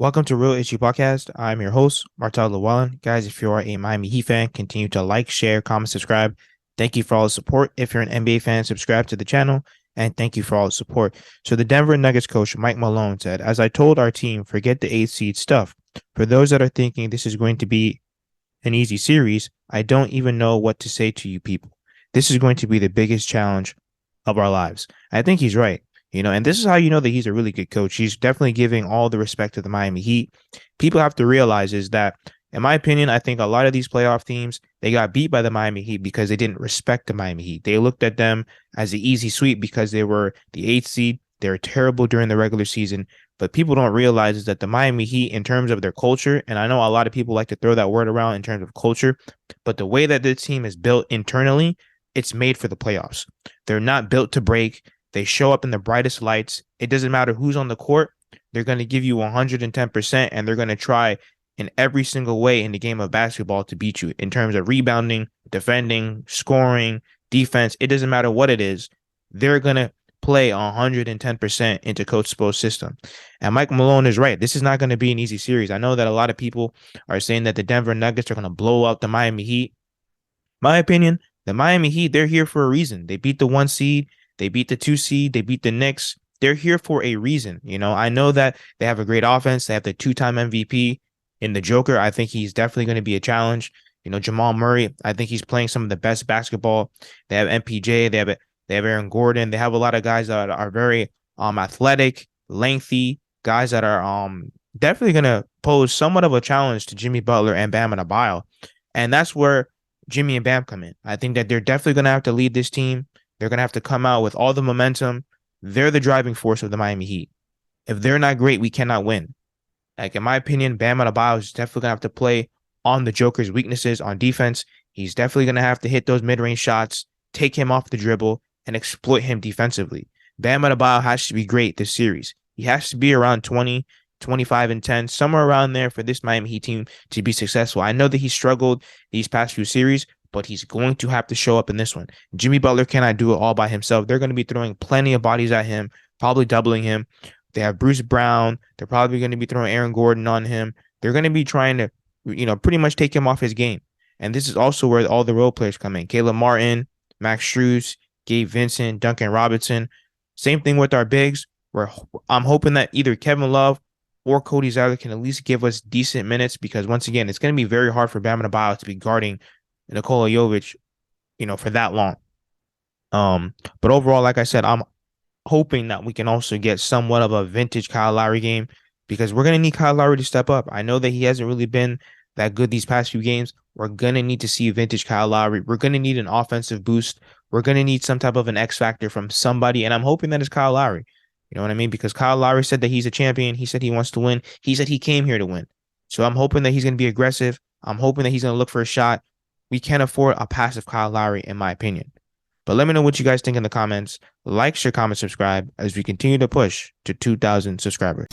Welcome to Real Issue Podcast. I'm your host, Martel Llewellyn. Guys, if you are a Miami Heat fan, continue to like, share, comment, subscribe. Thank you for all the support. If you're an NBA fan, subscribe to the channel. And thank you for all the support. So the Denver Nuggets coach, Mike Malone, said, as I told our team, forget the 8th seed stuff. For those that are thinking this is going to be an easy series, I don't even know what to say to you people. This is going to be the biggest challenge of our lives. I think he's right. And this is how you know that he's a really good coach. He's definitely giving all the respect to the Miami Heat. People have to realize is that, in my opinion, I think a lot of these playoff teams, they got beat by the Miami Heat because they didn't respect the Miami Heat. They looked at them as the easy sweep because they were the 8th seed. They were terrible during the regular season. But people don't realize is that the Miami Heat, in terms of their culture, and I know a lot of people like to throw that word around in terms of culture, but the way that this team is built internally, it's made for the playoffs. They're not built to break. They show up in the brightest lights. It doesn't matter who's on the court. They're going to give you 110%, and they're going to try in every single way in the game of basketball to beat you in terms of rebounding, defending, scoring, defense. It doesn't matter what it is. They're going to play 110% into Coach Spo's system. And Mike Malone is right. This is not going to be an easy series. I know that a lot of people are saying that the Denver Nuggets are going to blow up the Miami Heat. My opinion, the Miami Heat, they're here for a reason. They beat the 1 seed. They beat the 2 seed. They beat the Knicks. They're here for a reason. I know that they have a great offense. They have the 2-time MVP in the Joker. I think he's definitely going to be a challenge. Jamal Murray, I think he's playing some of the best basketball. They have MPJ. They have Aaron Gordon. They have a lot of guys that are very athletic, lengthy, guys that are definitely going to pose somewhat of a challenge to Jimmy Butler and Bam Adebayo. And that's where Jimmy and Bam come in. I think that they're definitely going to have to lead this team. They're going to have to come out with all the momentum. They're the driving force of the Miami Heat. If they're not great, we cannot win. Like, in my opinion, Bam Adebayo is definitely going to have to play on the Joker's weaknesses on defense. He's definitely going to have to hit those mid-range shots, take him off the dribble, and exploit him defensively. Bam Adebayo has to be great this series. He has to be around 20, 25, and 10, somewhere around there for this Miami Heat team to be successful. I know that he struggled these past few series, but he's going to have to show up in this one. Jimmy Butler cannot do it all by himself. They're going to be throwing plenty of bodies at him, probably doubling him. They have Bruce Brown. They're probably going to be throwing Aaron Gordon on him. They're going to be trying to, pretty much take him off his game. And this is also where all the role players come in. Caleb Martin, Max Strus, Gabe Vincent, Duncan Robinson. Same thing with our bigs, where I'm hoping that either Kevin Love or Cody Zeller can at least give us decent minutes, because once again, it's going to be very hard for Bam Adebayo to be guarding Nikola Jovic, for that long. But overall, like I said, I'm hoping that we can also get somewhat of a vintage Kyle Lowry game, because we're going to need Kyle Lowry to step up. I know that he hasn't really been that good these past few games. We're going to need to see vintage Kyle Lowry. We're going to need an offensive boost. We're going to need some type of an X factor from somebody, and I'm hoping that it's Kyle Lowry. You know what I mean? Because Kyle Lowry said that he's a champion. He said he wants to win. He said he came here to win. So I'm hoping that he's going to be aggressive. I'm hoping that he's going to look for a shot. We can't afford a passive Kyle Lowry, in my opinion. But let me know what you guys think in the comments. Like, share, comment, subscribe as we continue to push to 2,000 subscribers.